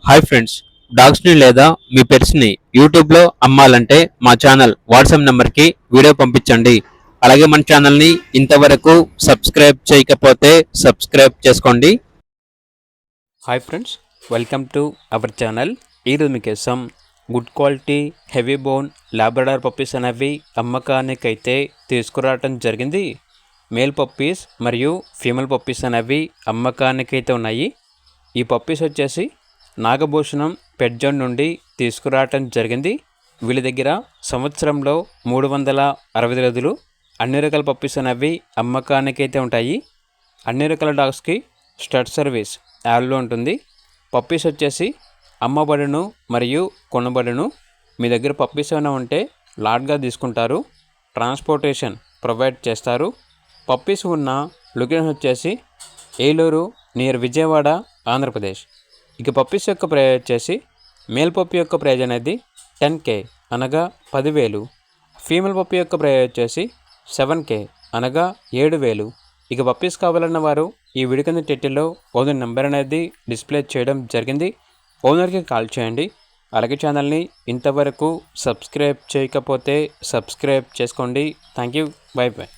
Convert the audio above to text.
Hi friends, డాగ్స్ని లేదా మీ పెట్స్ని యూట్యూబ్లో అమ్మాలంటే మా ఛానల్ వాట్సాప్ నెంబర్కి వీడియో పంపించండి. అలాగే మన ఛానల్ని ఇంతవరకు సబ్స్క్రైబ్ చేయకపోతే సబ్స్క్రైబ్ చేసుకోండి. Hi friends, welcome to our channel. ఈరోజు మీకోసం good quality heavy bone Labrador puppies అనేవి అమ్మకానికైతే తీసుకురావటం జరిగింది. మేల్ పప్పీస్ మరియు ఫీమేల్ పప్పీస్ అనేవి అమ్మకానికైతే ఉన్నాయి. ఈ పప్పీస్ వచ్చేసి నాగభూషణం పెట్ జోన్ నుండి తీసుకురావటం జరిగింది. వీళ్ళ దగ్గర సంవత్సరంలో 365 రోజులు అన్ని రకాల పప్పీస్ అనేవి అమ్మకానికైతే ఉంటాయి. అన్ని రకాల డాగ్స్కి స్టడ్ సర్వీస్ యాడ్లో ఉంటుంది. పప్పీస్ వచ్చేసి అమ్మబడును మరియు కొనబడును. మీ దగ్గర పప్పీస్ ఏమైనా ఉంటే లాట్గా తీసుకుంటారు. ట్రాన్స్పోర్టేషన్ ప్రొవైడ్ చేస్తారు. పప్పీస్ ఉన్న లొకేషన్ వచ్చేసి ఏలూరు నియర్ విజయవాడ, ఆంధ్రప్రదేశ్. ఇక పప్పీస్ యొక్క ప్రైజ్ వచ్చేసి మేల్ పప్పీ యొక్క ప్రైజ్ అనేది 10K అనగా 10,000. ఫీమేల్ పప్పీ యొక్క ప్రైజ్ వచ్చేసి 7K అనగా 7,000. ఇక పప్పీస్ కావాలన్న వారు ఈ వీడియో కింద టైటిల్లో ఓనర్ నెంబర్ అనేది డిస్ప్లే చేయడం జరిగింది. ఓనర్కి కాల్ చేయండి. అలాగే ఛానల్ని ఇంతవరకు సబ్స్క్రైబ్ చేయకపోతే సబ్స్క్రైబ్ చేసుకోండి. Thank you. By by.